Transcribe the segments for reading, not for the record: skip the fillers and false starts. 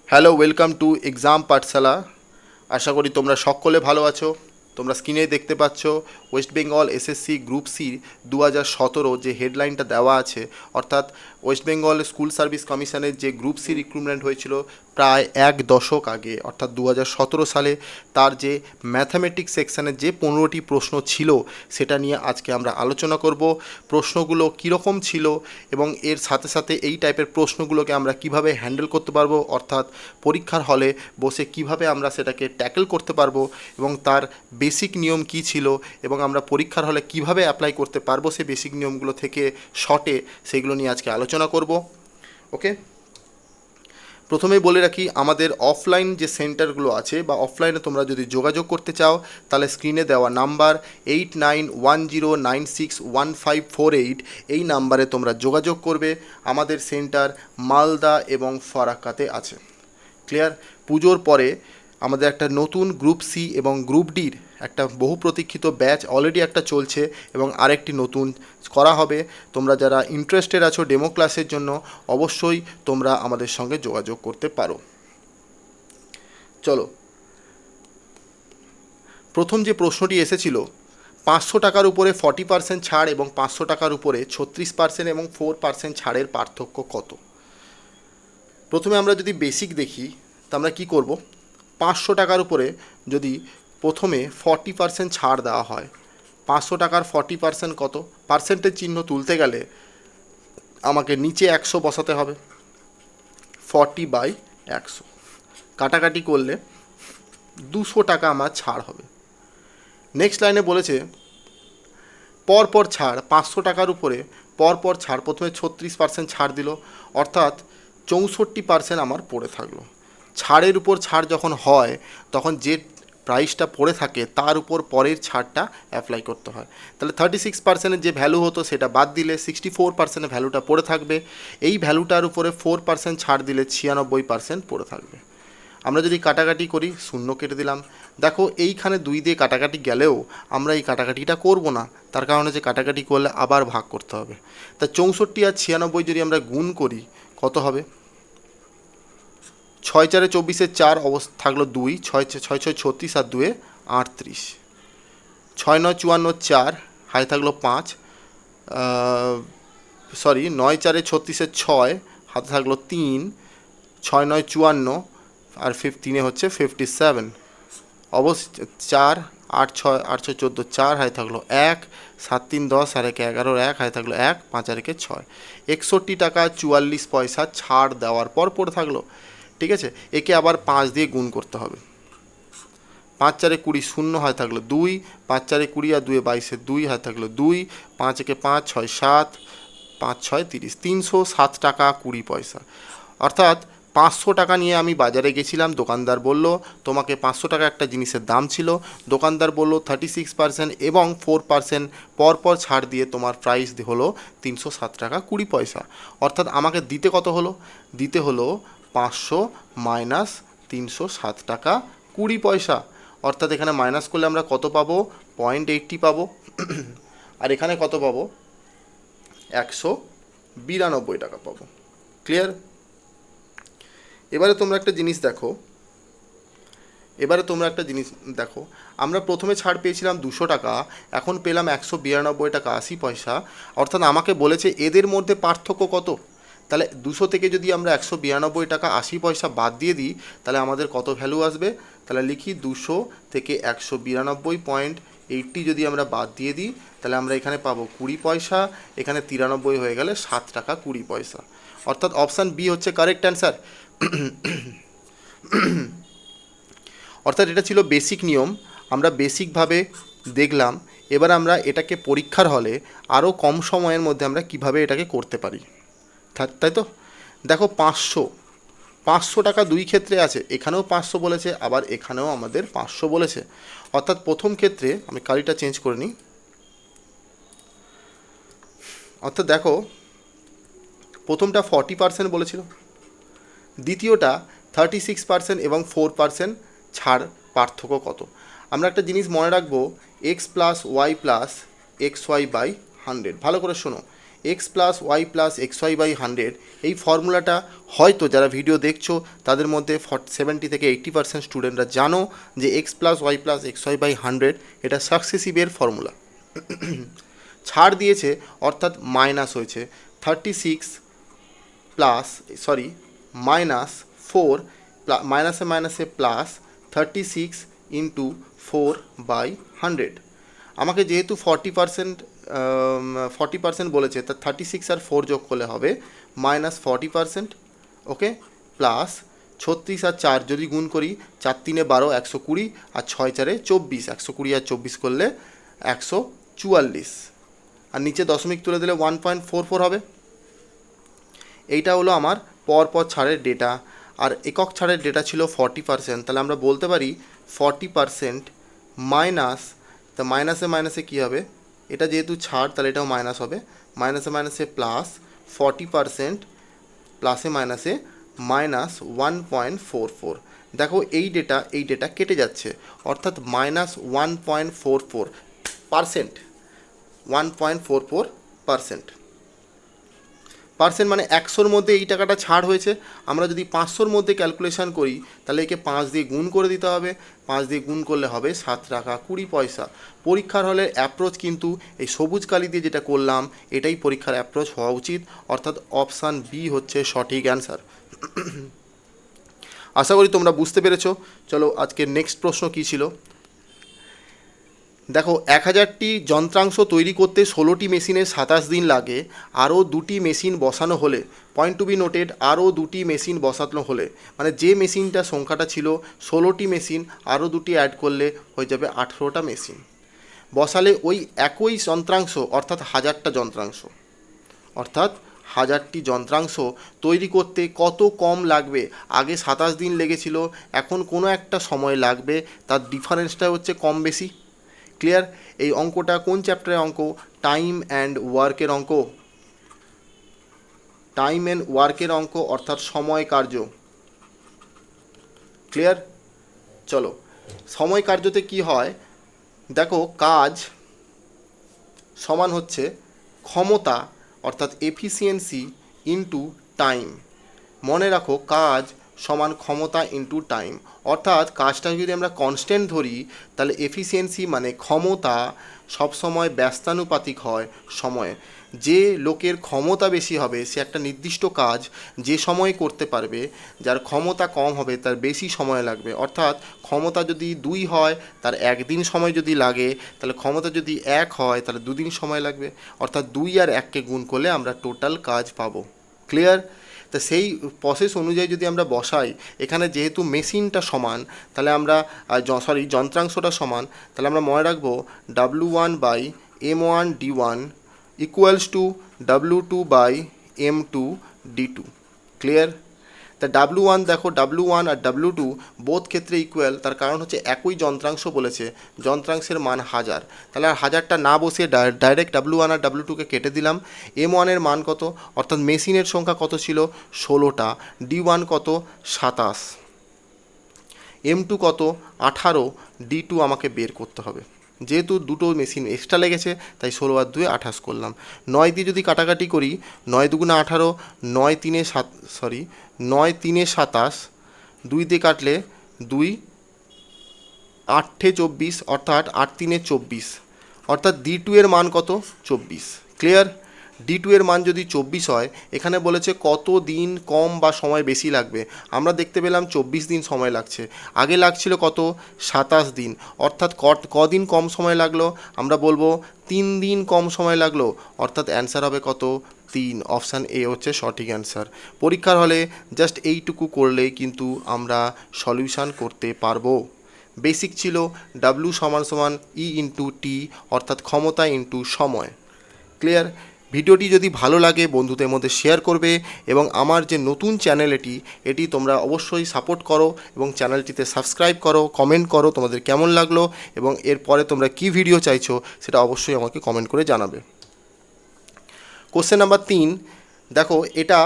Hello, welcome to exam পাঠশালা। আশা করি তোমরা সকলে ভালো আছো। তোমরা স্ক্রিনে দেখতে পাচ্ছ West Bengal SSC group C 2017 যে হেডলাইনটা দেওয়া আছে, অর্থাৎ ওয়েস্ট বেঙ্গল স্কুল সার্ভিস কমিশনের যে গ্রুপ সি রিক্রুটমেন্ট হয়েছিল প্রায় এক দশক আগে, অর্থাৎ 2017 সালে, তার যে ম্যাথামেটিক্স সেকশানের যে 15টি প্রশ্ন ছিল সেটা নিয়ে আজকে আমরা আলোচনা করব। প্রশ্নগুলো কীরকম ছিল এবং এর সাথে সাথে এই টাইপের প্রশ্নগুলোকে আমরা কিভাবে হ্যান্ডেল করতে পারবো, অর্থাৎ পরীক্ষার হলে বসে কিভাবে আমরা সেটাকে ট্যাকেল করতে পারবো এবং তার বেসিক নিয়ম কী ছিল এবং আমরা পরীক্ষার হলে কিভাবে অ্যাপ্লাই করতে পারবো সেই বেসিক নিয়মগুলো থেকে শর্টে, সেগুলো নিয়ে আজকে আলোচনা করব। ওকে, প্রথমেই বলে রাখি, আমাদের অফলাইন যে সেন্টারগুলো আছে বা অফলাইনে তোমরা যদি যোগাযোগ করতে চাও তাহলে স্ক্রিনে দেওয়া নাম্বার 8910961548 এই নাম্বারে তোমরা যোগাযোগ করবে। আমাদের সেন্টার মালদা এবং ফারাক্কাতে আছে। ক্লিয়ার? পুজোর পরে আমাদের একটা নতুন গ্রুপ সি এবং গ্রুপ ডির একটা বহু প্রতীক্ষিত ব্যাচ অলরেডি একটা চলছে এবং আরেকটি নতুন করা হবে। তোমরা যারা ইন্টারেস্টেড আছো ডেমো ক্লাসের জন্য, অবশ্যই তোমরা আমাদের সঙ্গে যোগাযোগ করতে পারো। চলো, প্রথম যে প্রশ্নটি এসেছিল, 500 টাকার উপরে 40% ছাড় এবং 500 টাকার উপরে 36% এবং 4% ছাড়ের পার্থক্য কত? প্রথমে আমরা যদি বেসিক দেখি তা আমরা কী করব, 500 টাকার উপরে যদি প্রথমে 40% ছাড় দেওয়া হয়, 500 টাকার 40% কত? পার্সেন্টেজ চিহ্ন তুলতে গেলে আমাকে নিচে 100 বসাতে হবে, 40/100, কাটাকাটি করলে 200 টাকা আমার ছাড় হবে। নেক্সট লাইনে বলেছে পরপর ছাড়, 500 টাকার উপরে পরপর ছাড়, প্রথমে 36% ছাড় দিল, অর্থাৎ 64% আমার পড়ে থাকলো। ছাড়ের উপর ছাড় যখন হয় তখন যে প্রাইসটা পড়ে থাকে তার উপর পরের ছাড়টা অ্যাপ্লাই করতে হয়। তাহলে 36%-এর যে ভ্যালু হতো সেটা বাদ দিলে 64%-এর ভ্যালুটা পড়ে থাকবে। এই ভ্যালুটার উপরে 4% ছাড় দিলে 96% পড়ে থাকবে। আমরা যদি কাটাকাটি করি, শূন্য কেটে দিলাম। দেখো, এইখানে 2 দিয়ে কাটাকাটি গেলেও আমরা এই কাটাকাটিটা করব না, তার কারণে যে কাটাকাটি করলে আবার ভাগ করতে হবে। তা 64 আর 96 যদি আমরা গুণ করি কত হবে? 6 4 24 4 থাকলো 2, 6 6 6 36 আর 2 38, 6 9 54 4 হাতে থাকলো 5, 9 4 36 6 হাতে থাকলো 3, 6 9 54 আর 3 হচ্ছে 57, অবশ্যই 4 8 6 8 6 14 4 হাতে থাকলো 1, 7 3 10 আর 1 11 1 হাতে থাকলো 1, 5 আর 1 6, 61 টাকা 44 পয়সা ছাড় দেওয়ার পর পড়ে থাকলো। ঠিক আছে, একে আবার 5 দিয়ে গুণ করতে হবে। 5 4 20, শূন্য হাতে থাকলো 2, 5 4 20 আর 2 22, 2 হাতে থাকলো 2, 5 1 5 6 7, 5 6 30, 307 টাকা 20 পয়সা। অর্থাৎ 500 টাকা নিয়ে আমি বাজারে গেছিলাম, দোকানদার বলল তোমাকে 500 টাকা একটা জিনিসের দাম ছিল, দোকানদার বলল 36% এবং 4% পরপর ছাড় দিয়ে তোমার প্রাইস হলো 307 টাকা 20 পয়সা। অর্থাৎ আমাকে দিতে কত হলো? দিতে হলো 500 মাইনাস 307 টাকা 20 পয়সা। অর্থাৎ এখানে মাইনাস করলে আমরা কত পাবো? 0.80 পাবো। আর এখানে কত পাবো? 192 টাকা পাবো। ক্লিয়ার? এবারে তোমরা একটা জিনিস দেখো, আমরা প্রথমে ছাড় পেয়েছিলাম 200 টাকা, এখন পেলাম 192 টাকা 80 পয়সা। অর্থাৎ আমাকে বলেছে এদের মধ্যে পার্থক্য কত। তাহলে 200 থেকে যদি আমরা 192 টাকা 80 পয়সা বাদ দিয়ে দিই তাহলে আমাদের কত ভ্যালু আসবে? তাহলে লিখি 200 থেকে 192.80 যদি আমরা বাদ দিয়ে দিই তাহলে আমরা এখানে পাবো 20 পয়সা, এখানে 93 হয়ে গেলে 7 টাকা 20 পয়সা। অর্থাৎ অপশান বি হচ্ছে কারেক্ট অ্যান্সার। অর্থাৎ এটা ছিল বেসিক নিয়ম, আমরা বেসিকভাবে দেখলাম। এবার আমরা এটাকে পরীক্ষার হলে আরও কম সময়ের মধ্যে আমরা কিভাবে এটাকে করতে পারি, তাই তো? দেখো, 500 টাকা দুই ক্ষেত্রে আছে, এখানেও 500 বলেছে, আবার এখানেও আমাদের 500 বলেছে। অর্থাৎ প্রথম ক্ষেত্রে আমি কালিটা চেঞ্জ করে নিই। অর্থাৎ দেখো, প্রথমটা 40% বলেছিল, দ্বিতীয়টা 36% এবং 4% ছাড় পার্থক্য কত? আমরা একটা জিনিস মনে রাখবো, x plus y plus x y by 100। ভালো করে শোনো, x plus y plus x y by 100, এই ফর্মুলাটা হয়তো যারা ভিডিও দেখছো তাদের মধ্যে 70 থেকে 80% স্টুডেন্টরা জানো যে x plus y plus x y by 100 এটা সাকসেসিভের ফর্মুলা। ছাড় দিয়েছে অর্থাৎ মাইনাস হয়েছে 36 প্লাস মাইনাস 4, মাইনাসে মাইনাসে প্লাস 36 ইন্টু 4/100। আমাকে যেহেতু 40% বলেছে, তা 36 আর 4 যোগ করলে হবে -40%, ওকে, প্লাস 36 আর 4 যদি গুণ করি, 4 3 12, 120, আর 6 4 24, 120 আর 24 করলে 144, আর নিচে দশমিক তুলে দিলে 1.44 হবে। এইটা হলো আমার পরপর ছাড়ের ডেটা, আর একক ছাড়ের ডেটা ছিল 40%। তাহলে আমরা বলতে পারি 40% মাইনাস, তা মাইনাসে মাইনাসে কী হবে, এটা যেহেতু ছাড় তাহলে এটাও মাইনাস হবে, মাইনাসে মাইনাসে প্লাস 40%, প্লাসে মাইনাসে -1.44। দেখো এই ডেটা কেটে যাচ্ছে, অর্থাৎ -1.44%, 1.44%। পার্সেন্ট মানে 100-র মধ্যে এই টাকাটা ছাড় হয়েছে। আমরা যদি 500-র মধ্যে ক্যালকুলেশন করি তাহলে একে 5 দিয়ে গুণ করে দিতে হবে, 5 দিয়ে গুণ করলে হবে 7 টাকা 20 পয়সা। পরীক্ষার হলের অ্যাপ্রোচ কিন্তু এই সবুজ কালি দিয়ে যেটা করলাম এটাই পরীক্ষার অ্যাপ্রোচ হওয়া উচিত, অর্থাৎ অপশান বি হচ্ছে সঠিক অ্যান্সার। আশা করি তোমরা বুঝতে পেরেছো। চলো আজকের নেক্সট প্রশ্ন কী ছিল দেখো। 1000টি যন্ত্রাংশ তৈরি করতে 16টি মেশিনের 27 দিন লাগে। আরও 2টি মেশিন বসানো হলে, পয়েন্ট টু বি নোটেড, আরও 2টি মেশিন বসানো হলে, মানে যে মেশিনটা সংখ্যাটা ছিল 16টি মেশিন, আরও 2টি অ্যাড করলে হয়ে যাবে 18টা মেশিন বসালে ওই একই যন্ত্রাংশ, অর্থাৎ 1000টা যন্ত্রাংশ, অর্থাৎ 1000টি যন্ত্রাংশ তৈরি করতে কত কম লাগবে। আগে 27 দিন লেগেছিল, এখন কোনো একটা সময় লাগবে, তার ডিফারেন্সটা হচ্ছে কম বেশি। ক্লিয়ার? এই অঙ্কটা কোন চ্যাপ্টারের অঙ্ক? টাইম অ্যান্ড ওয়ার্কের অঙ্ক। টাইম অ্যান্ড ওয়ার্কের অঙ্ক, অর্থাৎ সময় কার্য। ক্লিয়ার? চলো, সময় কার্যতে কি হয় দেখো, কাজ সমান হচ্ছে ক্ষমতা, অর্থাৎ এফিসিয়েন্সি ইন্টু টাইম। মনে রাখো, কাজ সমান ক্ষমতা ইন্টু টাইম, অর্থাৎ কাজটা যদি আমরা কনস্ট্যান্ট ধরি তাহলে এফিসিয়েন্সি মানে ক্ষমতা সবসময় ব্যস্তানুপাতিক হয় সময়ে। যে লোকের ক্ষমতা বেশি হবে সে একটা নির্দিষ্ট কাজ যে সময়ে করতে পারবে, যার ক্ষমতা কম হবে তার বেশি সময় লাগবে। অর্থাৎ ক্ষমতা যদি 2 হয় তার 1 দিন সময় যদি লাগে, তাহলে ক্ষমতা যদি 1 হয় তাহলে 2 দিন সময় লাগবে। অর্থাৎ 2 আর 1কে গুণ করলে আমরা টোটাল কাজ পাবো। ক্লিয়ার? তা সেই প্রসেস অনুযায়ী যদি আমরা বসাই, এখানে যেহেতু মেশিনটা সমান তাহলে আমরা যন্ত্রাংশটা সমান, তাহলে আমরা মনে রাখবো W1/M1D1 equals to W2/M2D2। Clear? তা W1 দেখো, W1 আর W2 বোধ ক্ষেত্রে ইকুয়াল, তার কারণ হচ্ছে একই যন্ত্রাংশ বলেছে, যন্ত্রাংশের মান 1000। তাহলে আর 1000টা না বসিয়ে ডাইরেক্ট W1 আর W2কে কেটে দিলাম। M1 এর মান কত, অর্থাৎ মেশিনের সংখ্যা কত ছিল 16টা, D1 কত 27, M2 কত 18, D2 আমাকে বের করতে হবে। যেহেতু দুটো মেশিন এক্সট্রা লেগেছে তাই 16 আর 2 28 করলাম। 9 দিয়ে যদি কাটাকাটি করি, 9 2 18, 9 3 27, 2 দিয়ে কাটলে 2 8 24, অর্থাৎ 8 3 24, অর্থাৎ D2 এর মান কত 24। ক্লিয়ার? D2 এর মান যদি 24 হয়, এখানে বলেছে কত দিন কম বা সময় বেশি লাগবে। আমরা দেখতে পেলাম 24 দিন সময় লাগছে, আগে লাগছিল কত 27 দিন, অর্থাৎ কদিন কম সময় লাগলো, আমরা বলবো 3 দিন কম সময় লাগলো, অর্থাৎ অ্যান্সার হবে কত 3। অপশান এ হচ্ছে সঠিক অ্যান্সার। পরীক্ষার হলে জাস্ট এইটুকু করলেই কিন্তু আমরা সলিউশন করতে পারবো। বেসিক ছিল W = E ইন্টু টি, অর্থাৎ ক্ষমতা ইন্টু সময়। ক্লিয়ার? ভিডিওটি যদি ভালো লাগে বন্ধুদের মধ্যে শেয়ার করবে, এবং আমার যে নতুন চ্যানেল এটি তোমরা অবশ্যই সাপোর্ট করো এবং চ্যানেলটিতে সাবস্ক্রাইব করো, কমেন্ট করো তোমাদের কেমন লাগলো, এবং এরপরে তোমরা কী ভিডিও চাইছো সেটা অবশ্যই আমাকে কমেন্ট করে জানাবে। কোশ্চেন নাম্বার 3 দেখো, এটা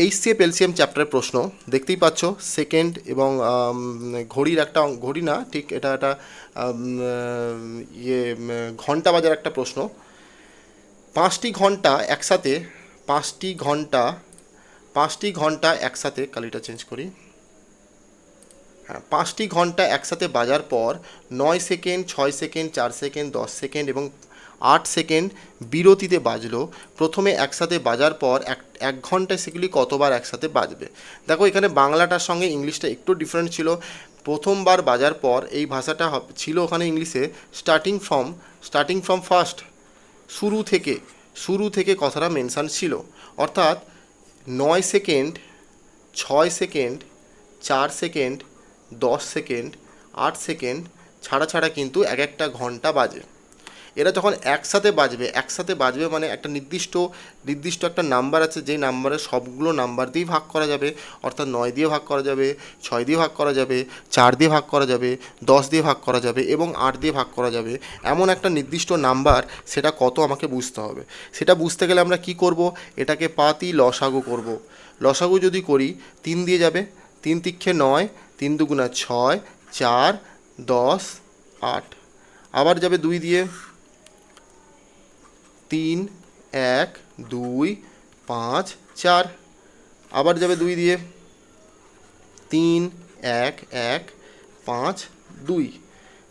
HCF LCM চ্যাপ্টারের প্রশ্ন। দেখতেই পাচ্ছ সেকেন্ড, এবং ঘড়ির একটা ঘড়ি না ঠিক, এটা একটা ঘন্টা বাজার একটা প্রশ্ন। 5টি ঘন্টা একসাথে 5টি ঘন্টা একসাথে, কালিটা চেঞ্জ করি, হ্যাঁ 5টি ঘন্টা একসাথে বাজার পর 9 সেকেন্ড, 6 সেকেন্ড, 4 সেকেন্ড, 10 সেকেন্ড এবং 8 সেকেন্ড বিরতিতে বাজলো। প্রথমে একসাথে বাজার পর এক ঘন্টায় সেগুলি কতবার একসাথে বাজবে। দেখো এখানে বাংলাটার সঙ্গে ইংলিশটা একটু ডিফারেন্ট ছিল। প্রথমবার বাজার পর এই ভাষাটা ছিল ওখানে ইংলিশে স্টার্টিং ফ্রম ফার্স্ট, শুরু থেকে কথাটা মেনশান ছিল। অর্থাৎ 9 second, 6 second, 4 second, 10 second, 8 second ছাড়া কিন্তু এক একটা ঘন্টা বাজে। এরা যখন একসাথে বাজবে মানে একটা নির্দিষ্ট একটা নাম্বার আছে, যেই নাম্বারে সবগুলো নাম্বার দিয়েই ভাগ করা যাবে। অর্থাৎ 9 দিয়ে ভাগ করা যাবে, 6 দিয়ে ভাগ করা যাবে, 4 দিয়ে ভাগ করা যাবে, 10 দিয়ে ভাগ করা যাবে এবং 8 দিয়ে ভাগ করা যাবে। এমন একটা নির্দিষ্ট নাম্বার, সেটা কত আমাকে বুঝতে হবে। সেটা বুঝতে গেলে আমরা কি করব, এটাকে পাতি লসাগু করব। লসাগু যদি করি 3 দিয়ে যাবে, 3 তিক্ষে 9, 3 দুগুণা 6, 4, 10, 8। আবার যাবে 2 দিয়ে, 3, 1, 2, 5, 4। আবার যাবে 2 দিয়ে, 3, 1, 1, 5, 2।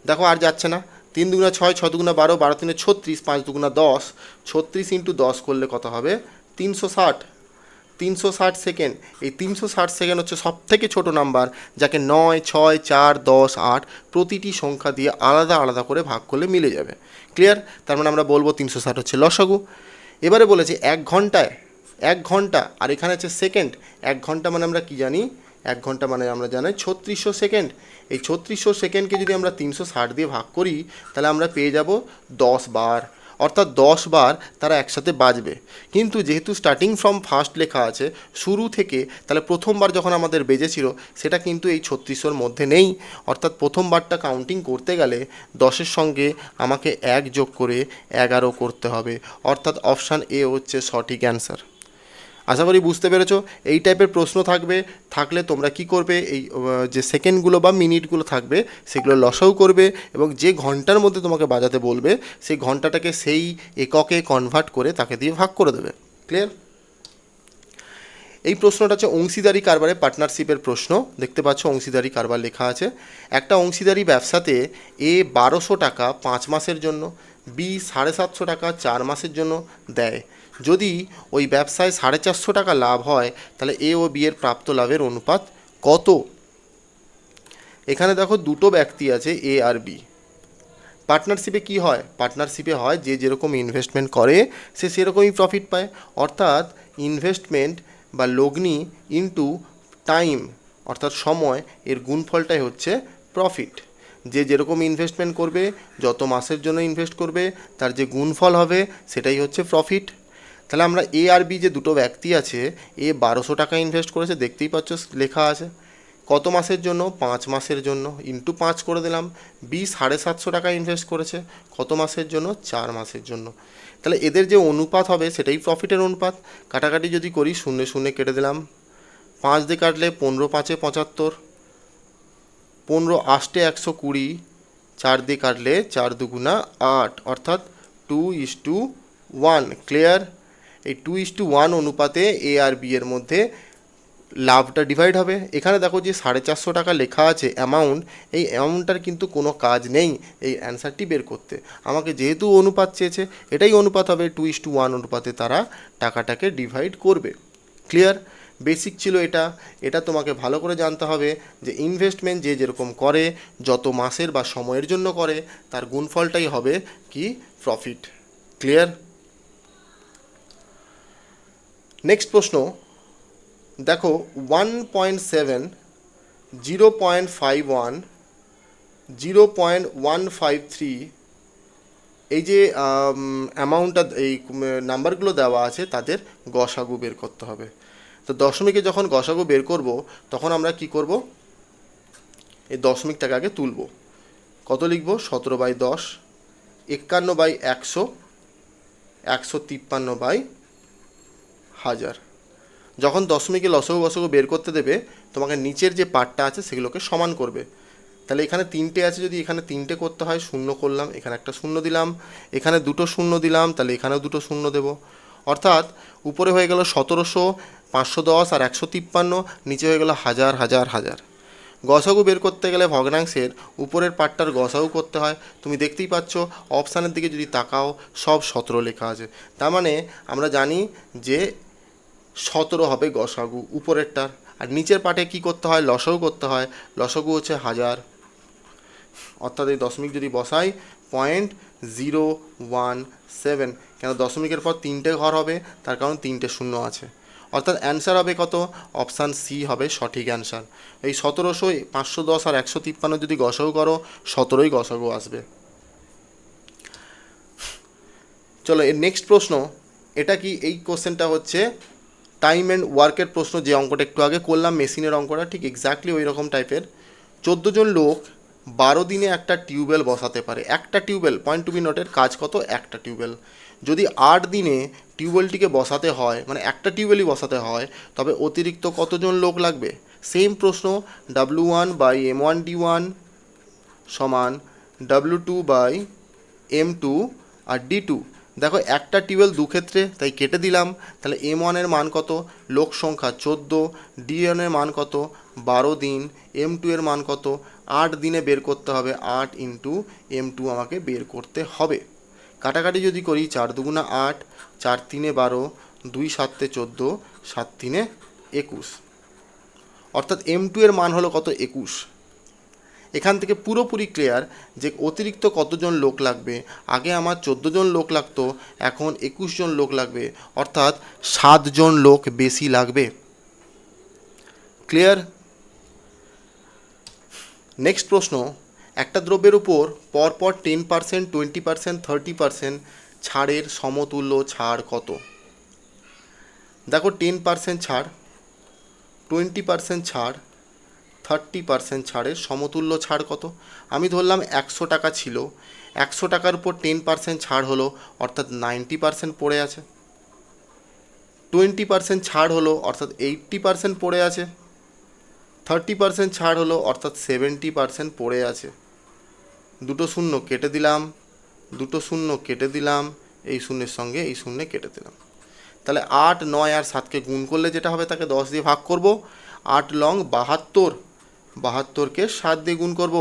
দেখো আর যাচ্ছে না। 3 দুগুণা 6, 6 দুগুণা 12, 12 তিনে 36, 5 দুগুণা 10, 36 ইন্টু 10 করলে কত হবে 360 সেকেন্ড। এই 360 সেকেন্ড হচ্ছে সব থেকে ছোটো নাম্বার, যাকে 9, 6, 4, 10, 8 প্রতিটি সংখ্যা দিয়ে আলাদা আলাদা করে ভাগ করলে মিলে যাবে। ক্লিয়ার? তার মানে আমরা বলবো 360 হচ্ছে লসাগু। এবারে বলেছি 1 ঘন্টা, আর এখানে হচ্ছে সেকেন্ড। 1 ঘন্টা মানে আমরা কি জানি, 1 ঘন্টা মানে আমরা জানি 3600 সেকেন্ড। এই 3600 সেকেন্ডকে যদি আমরা 360 দিয়ে ভাগ করি তাহলে আমরা পেয়ে যাব 10 বার। অর্থাৎ 10 বার তারা একসাথে বাজবে। কিন্তু যেহেতু স্টার্টিং ফ্রম ফার্স্ট লেখা আছে শুরু থেকে, তাহলে প্রথমবার যখন আমাদের বেজেছিল সেটা কিন্তু এই 3600-র মধ্যে নেই। অর্থাৎ প্রথমবারটা কাউন্টিং করতে গেলে 10-এর সঙ্গে আমাকে 1 যোগ করে 11 করতে হবে। অর্থাৎ অপশান এ হচ্ছে সঠিক অ্যান্সার। আশা করি বুঝতে পেরেছো। এই টাইপের প্রশ্ন থাকলে তোমরা কি করবে, এই যে সেকেন্ডগুলো বা মিনিটগুলো থাকবে সেগুলো লসাগু করবে এবং যে ঘন্টার মধ্যে তোমাকে বাজাতে বলবে সেই ঘন্টাটাকে সেই এককে কনভার্ট করে তাকে দিয়ে ভাগ করে দেবে। ক্লিয়ার? এই প্রশ্নটা হচ্ছে অংশীদারি কারবারে পার্টনারশিপের প্রশ্ন। দেখতে পাচ্ছ অংশীদারি কারবার লেখা আছে। একটা অংশীদারি ব্যবসাতে এ 1200 টাকা 5 মাসের জন্য, বি 750 টাকা 4 মাসের জন্য দেয়। যদি ওই ব্যবসায় 450 টাকা লাভ হয় তাহলে এ ও বি এর প্রাপ্ত লাভের অনুপাত কত? এখানে দেখো দুটো ব্যক্তি আছে, এ আর বি। পার্টনারশিপে কি হয়? পার্টনারশিপে হয় যে যেরকম ইনভেস্টমেন্ট করে সে সেরকমই প্রফিট পায়। অর্থাৎ ইনভেস্টমেন্ট বা লগ্নি ইনটু টাইম অর্থাৎ সময়, এর গুণফলটাই হচ্ছে প্রফিট। যে যেরকম ইনভেস্টমেন্ট করবে, যত মাসের জন্য ইনভেস্ট করবে, তার যে গুণফল হবে সেটাই হচ্ছে প্রফিট। তাহলে আমরা এ আর বি যে দুটো ব্যক্তি আছে, এ 1200 টাকা ইনভেস্ট করেছে, দেখতেই পাচ্ছ লেখা আছে। কত মাসের জন্য? 5 মাসের জন্য, ইন্টু 5 করে দিলাম। বি 750 টাকা ইনভেস্ট করেছে, কত মাসের জন্য? 4 মাসের জন্য। তাহলে এদের যে অনুপাত হবে সেটাই প্রফিটের অনুপাত। কাটাকাটি যদি করি 0 0 কেটে দিলাম, 5 দিয়ে কাটলে 15 5 75, 15 8 120, 4 দিয়ে কাটলে 4 দুগুণা 8, অর্থাৎ 2:1। ক্লিয়ার? এই 2:1 অনুপাতে এ আর বি এর মধ্যে লাভটা ডিভাইড হবে। এখানে দেখো যে 450 টাকা লেখা আছে অ্যামাউন্ট, এই অ্যামাউন্টটার কিন্তু কোনো কাজ নেই এই অ্যান্সারটি বের করতে। আমাকে যেহেতু অনুপাত চেয়েছে, এটাই অনুপাত হবে, 2:1 অনুপাতে তারা টাকাটাকে ডিভাইড করবে। ক্লিয়ার? বেসিক ছিল এটা তোমাকে ভালো করে জানতে হবে যে ইনভেস্টমেন্ট যে যেরকম করে, যত মাসের বা সময়ের জন্য করে, তার গুণফলটাই হবে কি? প্রফিট। ক্লিয়ার? নেক্সট প্রশ্ন দেখো, 1.7, 0.51, 0.153 এই যে অ্যামাউন্টটা, এই নাম্বারগুলো দেওয়া আছে তাদের গসাগু বের করতে হবে। তো দশমিকে যখন গসাগু বের করব তখন আমরা কি করব, এই দশমিকটাকে আগে তুলব। কত লিখব? 17/10, 51/100, 153/1000। যখন দশমিকে লসাগু গসাগু বের করতে দেবে তোমাকে নিচের যে পার্টটা আছে সেগুলোকে সমান করবে। তাহলে এখানে তিনটে আছে, যদি এখানে তিনটে করতে হয় শূন্য করলাম, এখানে একটা শূন্য দিলাম, এখানে দুটো শূন্য দিলাম, তাহলে এখানেও দুটো শূন্য দেব। অর্থাৎ উপরে হয়ে গেল 1700, 510 আর 153, নিচে হয়ে গেল হাজার হাজার হাজার। গসাগু বের করতে গেলে ভগ্নাংশের উপরের পার্টটার গসাগু করতে হয়। তুমি দেখতেই পাচ্ছ অপশানের দিকে যদি তাকাও সব 17 লেখা আছে, তার মানে আমরা জানি যে 17 হবে গসাগু উপরেরটার। আর নিচের পার্টে কি করতে হয়, লসাগু করতে হয়। লসাগু হচ্ছে 1000, অর্থাৎ এই দশমিক যদি বসাই 0.017, কেন দশমিকের পর তিনটে ঘর হবে, তার কারণ তিনটে শূন্য আছে। অর্থাৎ অ্যান্সার হবে কত, অপশান সি হবে সঠিক অ্যান্সার। এই 1700, 510 আর 153 যদি গসাগু করো 17ই গসাগু আসবে। চলো এর নেক্সট প্রশ্ন, এটা কি, এই কোশ্চেনটা হচ্ছে টাইম অ্যান্ড ওয়ার্কের প্রশ্ন। যে অঙ্কটা একটু আগে করলাম মেশিনের অঙ্কটা ঠিক এক্স্যাক্টলি ওই রকম টাইপের। 14 জন লোক 12 দিনে একটা টিউবওয়েল বসাতে পারে। একটা টিউবওয়েল, পয়েন্ট টু বি নোটের, কাজ কত, একটা টিউবওয়েল। যদি 8 দিনে টিউবওয়েলটিকে বসাতে হয়, মানে একটা টিউবওয়েলই বসাতে হয়, তবে অতিরিক্ত কতজন লোক লাগবে। সেম প্রশ্ন, W1/M1D1 সমান W2/M2 আর D2। দেখো একটা টিউবওয়েল দু ক্ষেত্রে, তাই কেটে দিলাম। তাহলে M1 এর মান কত, লোক সংখ্যা 14, D1 এর মান কত 12 দিন, M2 এর মান কত 8 দিনে বের করতে হবে। 8 ইন্টু M2 আমাকে বের করতে হবে। কাটাকাটি যদি করি 4 দুগুণা 8, 4 তিনে 12, 2 7 14, 7 তিনে 21, অর্থাৎ M2 এর মান হলো কত, 21। এখান থেকে পুরোপুরি ক্লিয়ার যে অতিরিক্ত কতজন লোক লাগবে। আগে আমার 14 জন লোক লাগতো, এখন 21 জন লোক লাগবে, অর্থাৎ 7 জন লোক বেশি লাগবে। ক্লিয়ার। নেক্সট প্রশ্ন, একটা দ্রব্যের উপর পরপর 10%, 20%, 30% ছাড়ের সমতুল্য ছাড় কত। দেখো 10% ছাড়, 20% ছাড়, 30% ছাড়ের সমতুল্য ছাড় কত। আমি ধরলাম 100 টাকা ছিল, 100 টাকার উপর 10% ছাড় হলো, অর্থাৎ 90% পড়ে আছে। 20% ছাড় হলো, অর্থাৎ 80% পড়ে আছে। 30% ছাড় হলো, অর্থাৎ 70% পড়ে আছে। দুটো শূন্য কেটে দিলাম, দুটো শূন্য কেটে দিলাম, এই শূন্যের সঙ্গে এই শূন্যে কেটে দিলাম। তাহলে 8, 9 আর 7কে গুণ করলে যেটা হবে তাকে 10 দিয়ে ভাগ করব। 8 লং 72, 72কে 7 দিয়ে গুণ করব,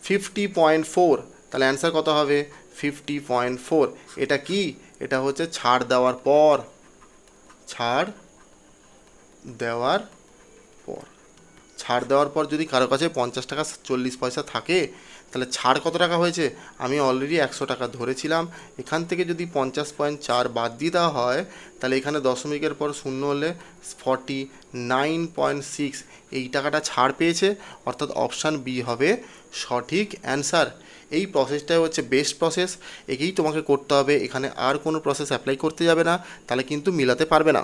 50.4। তাহলে অ্যান্সার কত হবে, 50.4। এটা কি, এটা হচ্ছে ছাড় দেওয়ার পর, ছাড় দেওয়ার পর। ছাড় দেওয়ার পর যদি কারো কাছে 50 টাকা 40 পয়সা থাকে, তাহলে ছাড় কত টাকা হয়েছে, আমি অলরেডি 100 টাকা ধরেছিলাম। এখান থেকে যদি 50.4 বাদ দিয়ে দেওয়া হয়, তাহলে এখানে দশমিকের পর শূন্য হলে 49.6 এই টাকাটা ছাড় পেয়েছে, অর্থাৎ অপশান বি হবে সঠিক অ্যান্সার। এই প্রসেসটাই হচ্ছে বেস্ট প্রসেস, একেই তোমাকে করতে হবে, এখানে আর কোনো প্রসেস অ্যাপ্লাই করতে যাবে না, তাহলে কিন্তু মিলাতে পারবে না।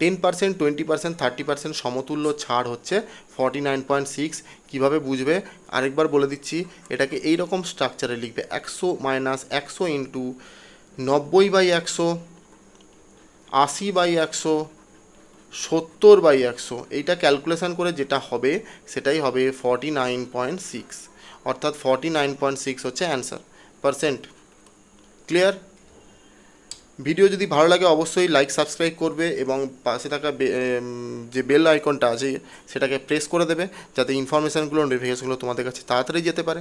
10%, 20%, 30% সমতুল্য ছাড় হচ্ছে 49.6। কীভাবে বুঝবে আরেকবার বলে দিচ্ছি, এটাকে এই রকম স্ট্রাকচারে লিখবে, 100 মাইনাস 100 ইন্টু 90/100, 80/100, 70/100। এইটা ক্যালকুলেশন করে যেটা হবে সেটাই হবে 49.6, অর্থাৎ 49.6 হচ্ছে অ্যান্সার পারসেন্ট। ক্লিয়ার। ভিডিও যদি ভালো লাগে অবশ্যই লাইক সাবস্ক্রাইব করবে এবং পাশে থাকা যে বেল আইকনটা আছে সেটাকে প্রেস করে দেবে, যাতে ইনফরমেশানগুলো, নোটিফিকেশনগুলো তোমাদের কাছে তাড়াতাড়ি যেতে পারে।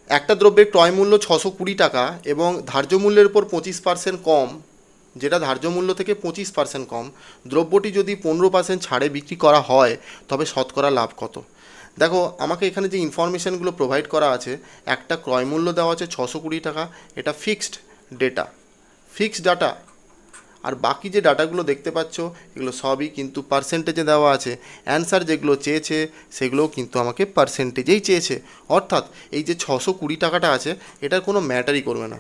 একটা দ্রব্যের ক্রয় মূল্য 620 টাকা এবং ধার্য মূল্যের উপর 25% কম, যেটা ধার্য মূল্য থেকে 25% কম, দ্রব্যটি যদি 15% ছাড়ে বিক্রি করা হয় তবে শতকরা লাভ কত। দেখো আমাকে এখানে যে ইনফরমেশানগুলো প্রোভাইড করা আছে, একটা ক্রয় মূল্য দেওয়া আছে 620 টাকা, এটা ফিক্সড ডেটা, ফিক্সড ডাটা। আর বাকি যে ডাটাগুলো দেখতে পাচ্ছ এগুলো সবই কিন্তু পার্সেন্টেজে দেওয়া আছে। অ্যান্সার যেগুলো চেয়েছে সেগুলোও কিন্তু আমাকে পার্সেন্টেজেই চেয়েছে, অর্থাৎ এই যে 620 টাকাটা আছে এটার কোনো ম্যাটারই করবে না।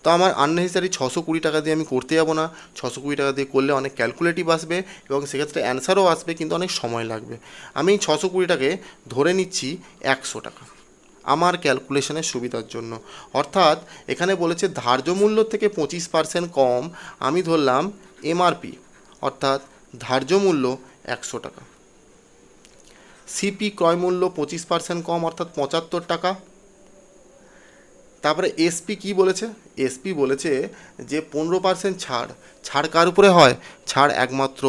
তো আমার আননেসেসারি 620 টাকা দিয়ে আমি করতে যাবো না। 620 টাকা দিয়ে করলে অনেক ক্যালকুলেটিভ আসবে এবং সেক্ষেত্রে অ্যান্সারও আসবে, কিন্তু অনেক সময় লাগবে। আমি 620 টাকে ধরে নিচ্ছি 100 টাকা আমার ক্যালকুলেশনের সুবিধার জন্য। অর্থাৎ এখানে বলেছে ধার্য মূল্য থেকে 25% কম, আমি ধরলাম এমআরপি, অর্থাৎ ধার্য মূল্য 100 টাকা। সিপি ক্রয় মূল্য 25% কম অর্থাৎ 75 টাকা। তারপরে এসপি কি বলেছে? এসপি বলেছে যে 15% ছাড়। ছাড় কার উপরে হয়? ছাড় একমাত্র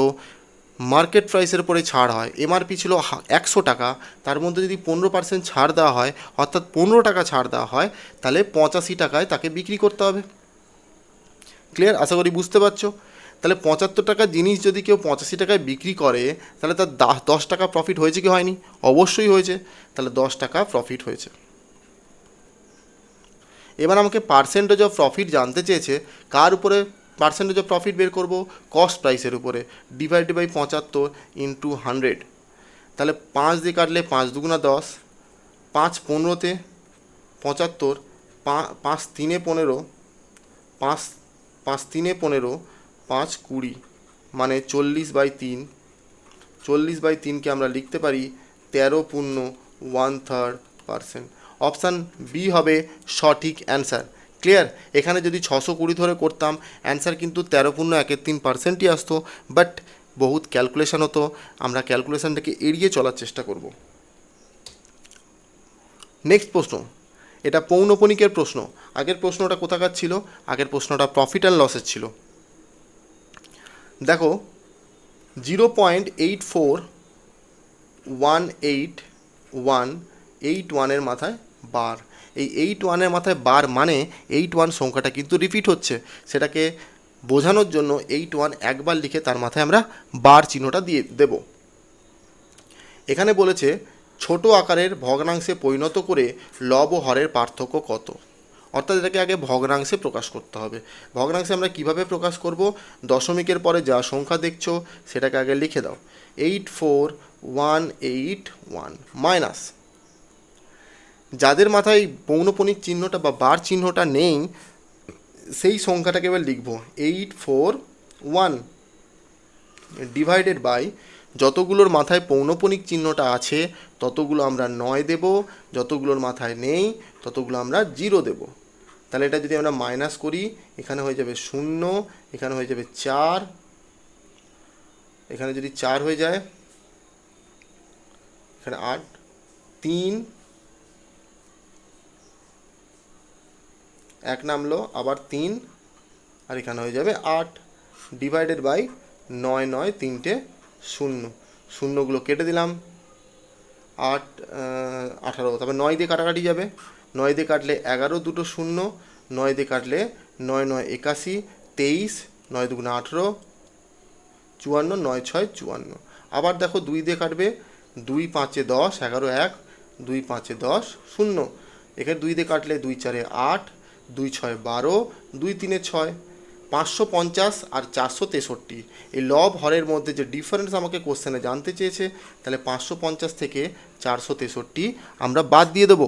মার্কেট প্রাইসের উপরে ছাড় হয়। এমআরপি ছিল 100 টাকা, তার মধ্যে যদি 15% ছাড় দেওয়া হয় অর্থাৎ 15 টাকা ছাড় দেওয়া হয়, তাহলে 85 টাকায় তাকে বিক্রি করতে হবে। ক্লিয়ার? আশা করি বুঝতে পারছো। তাহলে 75 টাকার জিনিস যদি কেউ 85 টাকায় বিক্রি করে, তাহলে তার 10 টাকা প্রফিট হয়েছে কি হয়নি? অবশ্যই হয়েছে। তাহলে 10 টাকা প্রফিট হয়েছে। এবার আমাকে পার্সেন্টেজ অফ প্রফিট জানতে চেয়েছে। কার উপরে পার্সেন্টেজ অফ প্রফিট বের করব? কস্ট প্রাইসের উপরে, ডিভাইডেড বাই 75 ইন্টু 100। তাহলে 5 দিয়ে কাটলে 5 দুগুণা 10, 5 15তে 75, 5 3 15, 5 5 3 15, 5 20, মানে 40/3। 40/3কে আমরা লিখতে পারি 13.1/3%। অপশান বি হবে সঠিক অ্যান্সার। ক্লিয়ার? এখানে যদি 620 ধরে করতাম অ্যান্সার কিন্তু 13.13%ই আসতো, বাট বহুত ক্যালকুলেশন হতো। আমরা ক্যালকুলেশনটাকে এড়িয়ে চলার চেষ্টা করব। নেক্সট প্রশ্ন, এটা পৌনঃপুনিকের প্রশ্ন। আগের প্রশ্নটা কোথাকার ছিল? আগের প্রশ্নটা প্রফিট অ্যান্ড লসের ছিল। দেখো 0.841881 মাথায় বার। এই 81 মাথায় বার মানে 81 সংখ্যাটা কিন্তু রিপিট হচ্ছে। সেটাকে বোঝানোর জন্য 81 একবার লিখে তার মাথায় আমরা বার চিহ্নটা দিয়ে দেব। এখানে বলেছে ছোট আকারের ভগ্নাংশে পরিণত করে লব ও হরের পার্থক্য কত। অর্থাৎ এটাকে আগে ভগ্নাংশে প্রকাশ করতে হবে। ভগ্নাংশে আমরা কিভাবে প্রকাশ করব? দশমিকের পরে যা সংখ্যা দেখছো সেটাকে আগে লিখে দাও। 84181 মাইনাস, যাদের মাথায় পৌনঃপুনিক চিহ্নটা বা বার চিহ্নটা নেই সেই সংখ্যাটাকে এবার লিখব 841 ডিভাইডেড বাই যতগুলোর মাথায় পৌনঃপুনিক চিহ্নটা আছে ততগুলো আমরা 9 দেব, যতগুলোর মাথায় নেই ততগুলো আমরা 0 দেব। তাহলে এটা যদি আমরা মাইনাস করি, এখানে হয়ে যাবে 0, এখানে হয়ে যাবে 4, এখানে যদি 4 হয়ে যায়, এখানে 8, 3, 1 নামলো, আবার 3, আর এখানে হয়ে যাবে 8 ডিভাইডেড বাই 9 9 3টে 0, শূন্যগুলো কেটে দিলাম। 8 18, তারপর 9 দিয়ে কাটাকাটি যাবে। 9 দিয়ে কাটলে 11, দুটো 0, 9 দিয়ে কাটলে 9 9 81, 23, 9 দুগুণে 18, 54, 9 6 54। আবার দেখো 2 দিয়ে কাটবে, 2 5 10, 11 1, 2 5 10 0। এখানে 2 দিয়ে কাটলে 2 4 8, 2 6 12, 2 3 6। 550 আর 463, এই লব হরের মধ্যে যে ডিফারেন্স আমাকে কোশ্চেনে জানতে চেয়েছে, তাহলে 550 থেকে 463 আমরা বাদ দিয়ে দেবো।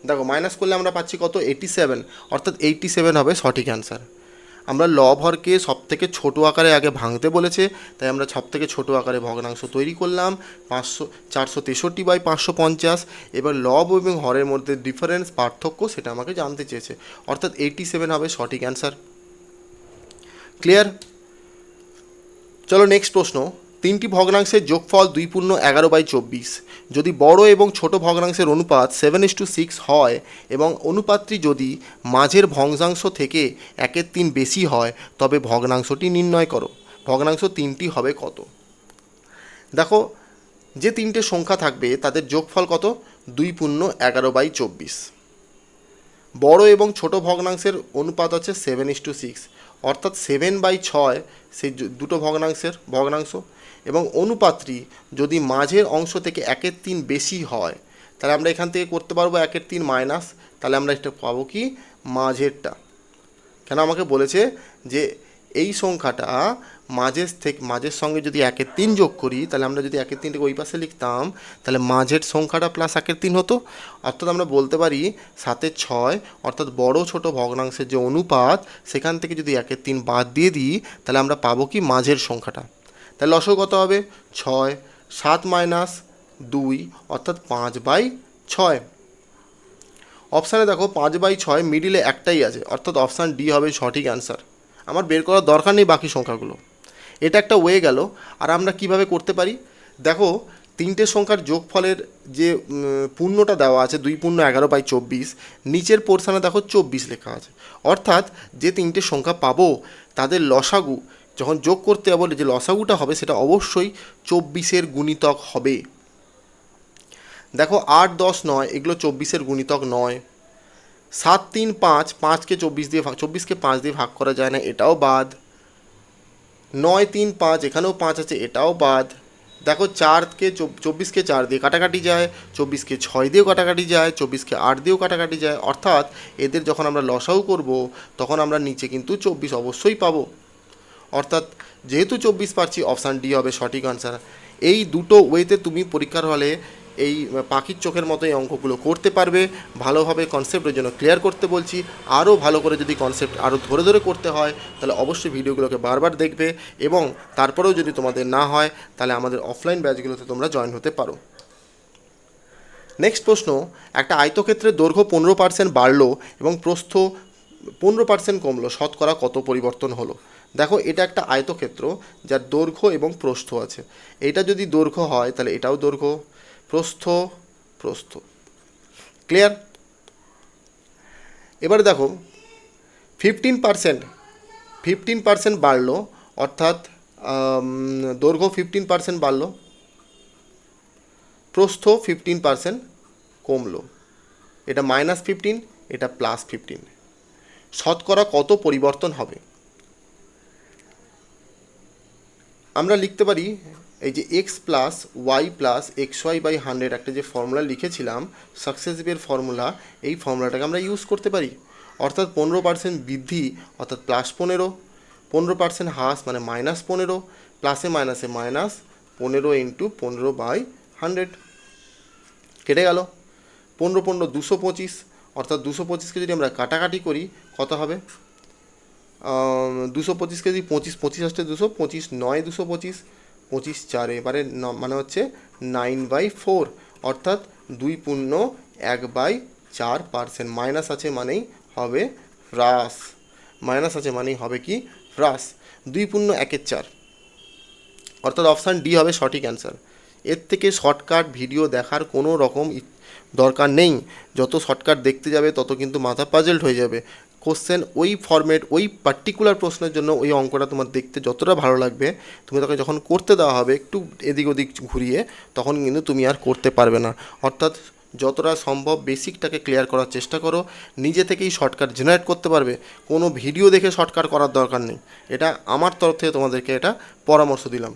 দেখো মাইনাস করলে আমরা পাচ্ছি কত? 87, অর্থাৎ 87 হবে সঠিক অ্যান্সার। আমরা লব হরকে সব থেকে ছোটো আকারে আগে ভাঙতে বলেছে, তাই আমরা সব থেকে ছোটো আকারে ভগ্নাংশ তৈরি করলাম 463/550। এবার লব এবং হরের মধ্যে ডিফারেন্স পার্থক্য সেটা আমাকে জানতে চেয়েছে, অর্থাৎ 87 হবে সঠিক অ্যান্সার। ক্লিয়ার? চলো নেক্সট প্রশ্ন। তিনটি ভগ্নাংশের যোগফল 2.11/24। যদি বড় এবং ছোট ভগ্নাংশের অনুপাত 7:6 হয় এবং অনুপাতটি যদি মাঝের ভগ্নাংশ থেকে 1/3 বেশি হয় তবে ভগ্নাংশটি নির্ণয় করো। ভগ্নাংশ তিনটি হবে কত? দেখো যে তিনটে সংখ্যা থাকবে তাদের যোগফল কত? 2.11/24। বড় এবং ছোট ভগ্নাংশের অনুপাত হচ্ছে 7:6, অর্থাৎ 7/6 সেই দুটো ভগ্নাংশ, এবং অনুপাতটি যদি মাঝের অংশ থেকে 1/3 বেশি হয়, তাহলে আমরা এখান থেকে করতে পারবো 1/3 মাইনাস, তাহলে আমরা এটা পাবো কি? মাঝেরটা। কেন আমাকে বলেছে যে এই সংখ্যাটা মাঝের সঙ্গে যদি 1/3 যোগ করি, তাহলে আমরা যদি 1/3টাকে ওই পাশে লিখতাম তাহলে মাঝের সংখ্যাটা প্লাস 1/3 হতো। অর্থাৎ আমরা বলতে পারি 7/6, অর্থাৎ বড় ছোট ভগ্নাংশের যে অনুপাত সেখান থেকে যদি 1/3 বাদ দিয়ে দিই তাহলে আমরা পাবো কি? মাঝের সংখ্যাটা। তাহলে লসও কত হবে? 6, 7 মাইনাস 2, অর্থাৎ 5/6। অপশানে দেখো 5/6 মিডিলে একটাই আছে, অর্থাৎ অপশান ডি হবে সঠিক অ্যান্সার। আমার বের করার দরকার নেই বাকি সংখ্যাগুলো। এটা একটা ওয়ে গেল। আর আমরা কিভাবে করতে পারি দেখো, তিনটে সংখ্যার যোগফলের যে পূর্ণটা দেওয়া আছে 2×11/24, নিচের পোর্শনে দেখো 24 লেখা আছে। অর্থাৎ যে তিনটে সংখ্যা পাবো তাদের লসাগু যখন যোগ করতে বলে যে লসাগুটা হবে সেটা অবশ্যই 24-এর গুণিতক হবে। দেখো 8, 10, 9 এগুলো 24-এর গুণিতক নয়। 7, 3, 5, 5কে 24কে 5 দিয়ে ভাগ করা যায় না, এটাও বাদ। 9, 3, 5 এখানেও 5 আছে, এটাও বাদ। দেখো 24কে 4 দিয়ে কাটাকাটি যায়, 24কে 6 দিয়েও কাটাকাটি যায়, 24কে 8 দিয়েও কাটাকাটি যায়। অর্থাৎ এদের যখন আমরা লসাগু করব তখন আমরা নিচে কিন্তু 24 অবশ্যই পাবো। অর্থাৎ যেহেতু 24 পাচ্ছি, অপশান ডি হবে সঠিক আনসার। এই দুটো ওয়েতে তুমি পরীক্ষার হলে এই পাখির চোখের মতো এই অঙ্কগুলো করতে পারবে। ভালোভাবে কনসেপ্টের জন্য ক্লিয়ার করতে বলছি। আরও ভালো করে যদি কনসেপ্ট আরও ধরে ধরে করতে হয় তাহলে অবশ্যই ভিডিওগুলোকে বারবার দেখবে, এবং তারপরেও যদি তোমাদের না হয় তাহলে আমাদের অফলাইন ব্যাচগুলোতে তোমরা জয়েন হতে পারো। নেক্সট প্রশ্ন, একটা আয়তক্ষেত্রের দৈর্ঘ্য 15% বাড়লো এবং প্রস্থ 15% কমলো, শতকরা কত পরিবর্তন হলো? দেখো এটা একটা আয়তক্ষেত্র যার দৈর্ঘ্য এবং প্রস্থ আছে। এটা যদি দৈর্ঘ্য হয় তাহলে এটাও দৈর্ঘ্য, প্রস্থ প্রস্থ। ক্লিয়ার? এবারে দেখো 15% বাড়লো, অর্থাৎ দৈর্ঘ্য 15% বাড়লো, প্রস্থ 15% কমলো। এটা -15, এটা +15। শতকরা কত পরিবর্তন হবে? আমরা লিখতে পারি এই যে x + y + xy/100 একটা যে ফর্মুলা লিখেছিলাম সাকসেসিভের ফর্মুলা, এই ফর্মুলাটাকে আমরা ইউজ করতে পারি। অর্থাৎ 15% বৃদ্ধি অর্থাৎ +15, 15% হ্রাস মানে -15, প্লাসে মাইনাসে মাইনাস 15 × 15/100 কেটে গেল। 15 15 225, অর্থাৎ 225কে যদি আমরা কাটাকাটি করি কত হবে? 225কে যদি 25 আসছে 200, 25 9 225, 25 4 এবারে মানে হচ্ছে 9/4, অর্থাৎ 2.1/4%। মাইনাস আছে মানেই হবে হ্রাস, মাইনাস আছে মানেই হবে কি? হ্রাস। 2.1/4, অর্থাৎ অপশান ডি হবে সঠিক অ্যান্সার। এর থেকে শর্টকাট ভিডিও দেখার কোনো রকম দরকার নেই। যত শর্টকাট দেখতে যাবে তত কিন্তু মাথা পাজেলড হয়ে যাবে। কোশ্চেন ওই ফরম্যাট, ওই পার্টিকুলার প্রশ্নের জন্য ওই অঙ্কটা তোমার দেখতে যতটা ভালো লাগবে, তুমি তাকে যখন করতে দেওয়া হবে একটু এদিক ওদিক ঘুরিয়ে, তখন কিন্তু তুমি আর করতে পারবে না। অর্থাৎ যতটা সম্ভব বেসিকটাকে ক্লিয়ার করার চেষ্টা করো, নিজে থেকেই শর্টকাট জেনারেট করতে পারবে। কোনো ভিডিও দেখে শর্টকাট করার দরকার নেই। এটা আমার তরফ থেকে তোমাদেরকে এটা পরামর্শ দিলাম।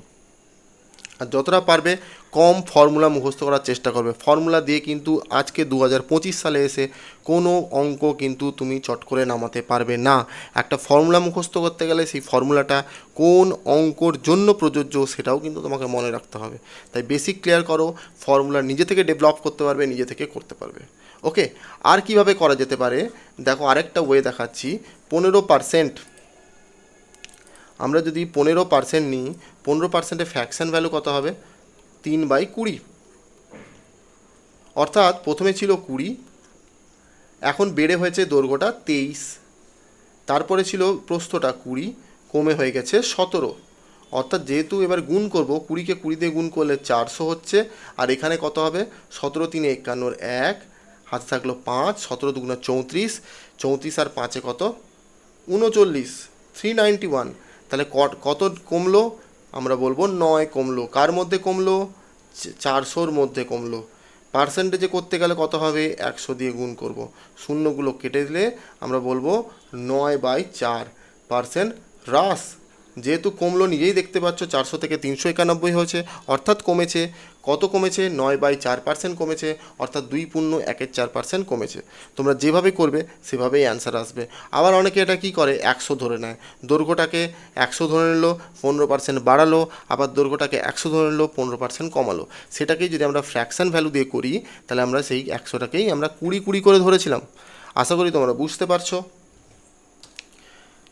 আর যতটা পারবে কম ফর্মুলা মুখস্থ করার চেষ্টা করবে। ফর্মুলা দিয়ে কিন্তু আজকে 2025 সালে এসে কোনো অঙ্ক কিন্তু তুমি চট করে নামাতে পারবে না। একটা ফর্মুলা মুখস্থ করতে গেলে সেই ফর্মুলাটা কোন অঙ্কর জন্য প্রযোজ্য সেটাও কিন্তু তোমাকে মনে রাখতে হবে। তাই বেসিক ক্লিয়ার করো, ফর্মুলা নিজে থেকে ডেভেলপ করতে পারবে, নিজে থেকে করতে পারবে। ওকে, আর কিভাবে করা যেতে পারে দেখো, আরেকটা ওয়ে দেখাচ্ছি। 15%, আমরা যদি 15% নিই, 15%-এর ফ্র্যাকশন ভ্যালু কত হবে? 3/20। অর্থাৎ প্রথমে ছিল 20, এখন বেড়ে হয়েছে দৈর্ঘ্যটা 23, তারপরে ছিল প্রস্থটা 20, কমে হয়ে গেছে 17। অর্থাৎ যেহেতু এবার গুণ করব, 20কে 20 দিয়ে গুণ করলে 400 হচ্ছে, আর এখানে কত হবে? 17 3 51 1, হাতে থাকলো 5, 17 2 34, 34 আর 5-এ কত? 39, 391। তাহলে কত কমলো? আমরা বলবো 9 কমলো। কার মধ্যে কমলো? 400-র মধ্যে কমলো। পার্সেন্টেজে করতে গেলে কত হবে? 100 দিয়ে গুণ করব, শূন্যগুলো কেটে দিলে আমরা বলবো 9/4% হ্রাস। যেহেতু কমলো নিজেই দেখতে পাচ্ছ, 400 থেকে 391 হয়েছে, অর্থাৎ কমেছে। কত কমেছে? 9/4% কমেছে, অর্থাৎ 2.14% কমেছে। তোমরা যেভাবে করবে সেভাবেই অ্যান্সার আসবে। আবার অনেকে এটা কি করে, 100 ধরে নেয়। দৈর্ঘ্যটাকে 100 ধরে নিল, 15% বাড়ালো, আবার দৈর্ঘ্যটাকে 100 ধরে নিল, 15% কমালো। সেটাকেই যদি আমরা ফ্র্যাকশন ভ্যালু দিয়ে করি তাহলে আমরা সেই 100টাকেই আমরা 20 করে ধরেছিলাম। আশা করি তোমরা বুঝতে পারছো।